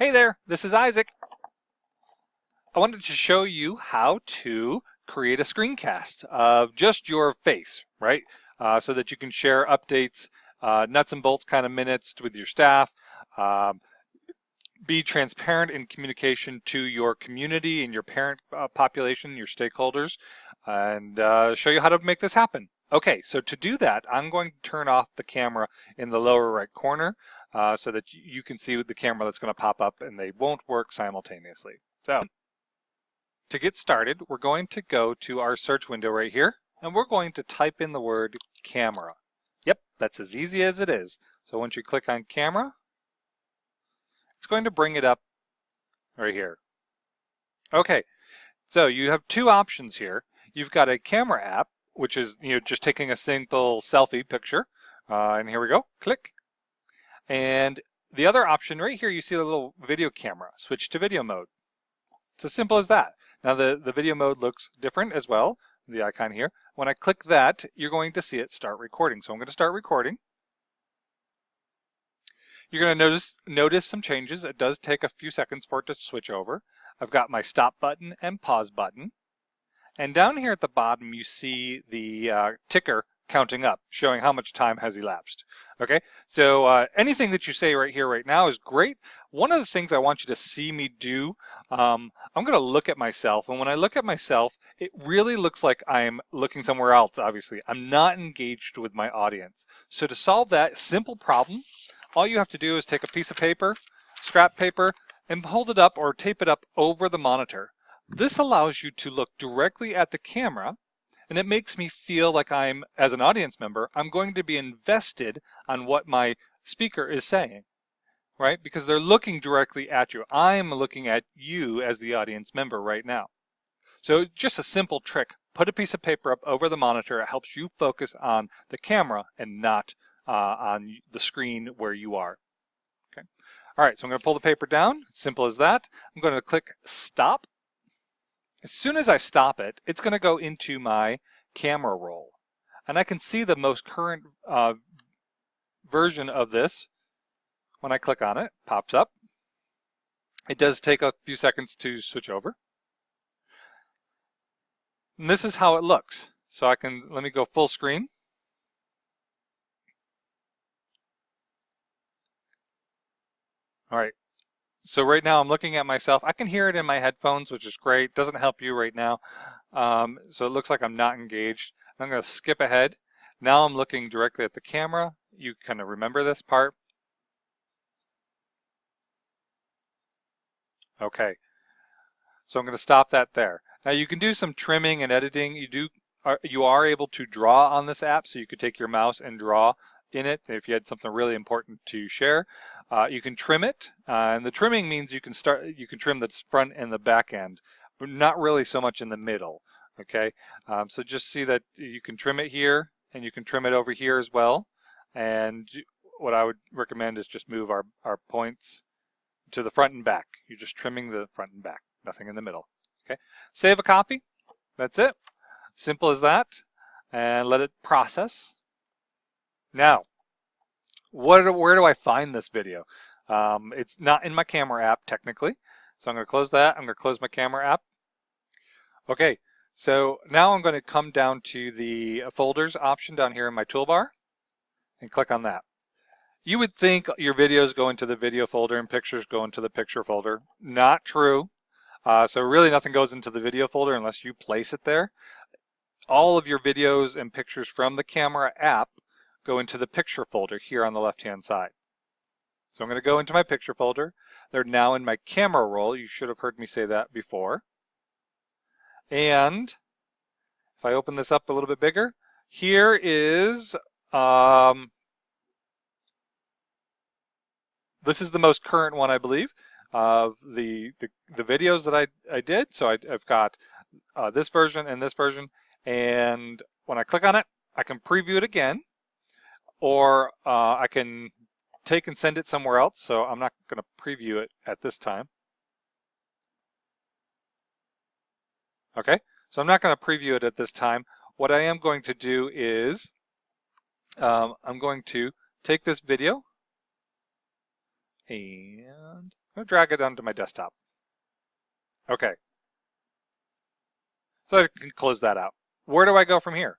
Hey there, this is Isaac. I wanted to show you how to create a screencast of just your face, right? So that you can share updates, nuts and bolts kind of minutes with your staff, um, be transparent in communication to your community and your parent population, your stakeholders, and show you how to make this happen. Okay, so to do that, I'm going to turn off the camera in the lower right corner so that you can see the camera that's going to pop up and they won't work simultaneously. So to get started, we're going to go to our search window right here, and we're going to type in the word camera. Yep, that's as easy as it is. So once you click on camera, it's going to bring it up right here. Okay, so you have two options here. You've got a camera app, which is just taking a simple selfie picture. And here we go, click. And the other option right here, you see the little video camera, switch to video mode. It's as simple as that. Now the video mode looks different as well, the icon here. When I click that, you're going to see it start recording. So I'm going to start recording. You're going to notice some changes. It does take a few seconds for it to switch over. I've got my stop button and pause button. And down here at the bottom, you see the ticker counting up, showing how much time has elapsed. Okay, so anything that you say right here, right now is great. One of the things I want you to see me do, I'm going to look at myself. And when I look at myself, it really looks like I'm looking somewhere else, obviously. I'm not engaged with my audience. So to solve that simple problem, all you have to do is take a piece of paper, scrap paper, and hold it up or tape it up over the monitor. This allows you to look directly at the camera, and it makes me feel like I'm, as an audience member, I'm going to be invested on what my speaker is saying, right? Because they're looking directly at you. I'm looking at you as the audience member right now. So just a simple trick. Put a piece of paper up over the monitor. It helps you focus on the camera and not on the screen where you are. Okay. All right, so I'm going to pull the paper down. Simple as that. I'm going to click stop. As soon as I stop it, it's going to go into my camera roll. And I can see the most current version of this. When I click on it, pops up. It does take a few seconds to switch over. And this is how it looks. So let me go full screen. All right. So right now I'm looking at myself. I can hear it in my headphones, which is great. Doesn't help you right now. So it looks like I'm not engaged. I'm going to skip ahead. Now I'm looking directly at the camera. You kind of remember this part. Okay. So I'm going to stop that there. Now you can do some trimming and editing. You are able to draw on this app, so you could take your mouse and draw in it if you had something really important to share. You can trim it, and the trimming means you can trim the front and the back end, but not really so much in the middle. Okay, so just see that you can trim it here, and you can trim it over here as well. And what I would recommend is just move our points to the front and back. You're just trimming the front and back, nothing in the middle. Okay, save a copy. That's it. Simple as that. And let it process. Now, where do I find this video? It's not in my camera app technically. So I'm going to close that. I'm going to close my camera app. Okay, so now I'm going to come down to the folders option down here in my toolbar and click on that. You would think your videos go into the video folder and pictures go into the picture folder. Not true. So really nothing goes into the video folder unless you place it there. All of your videos and pictures from the camera app go into the picture folder here on the left-hand side. So I'm going to go into my picture folder. They're now in my camera roll. You should have heard me say that before. And if I open this up a little bit bigger, here is this is the most current one, I believe, of the videos that I did. So I've got this version and this version. And when I click on it, I can preview it again, or I can take and send it somewhere else. So I'm not going to preview it at this time. Okay, so I'm not going to preview it at this time. What I am going to do is I'm going to take this video And I'll drag it onto my desktop. Okay, so I can close that out. Where do I go from here?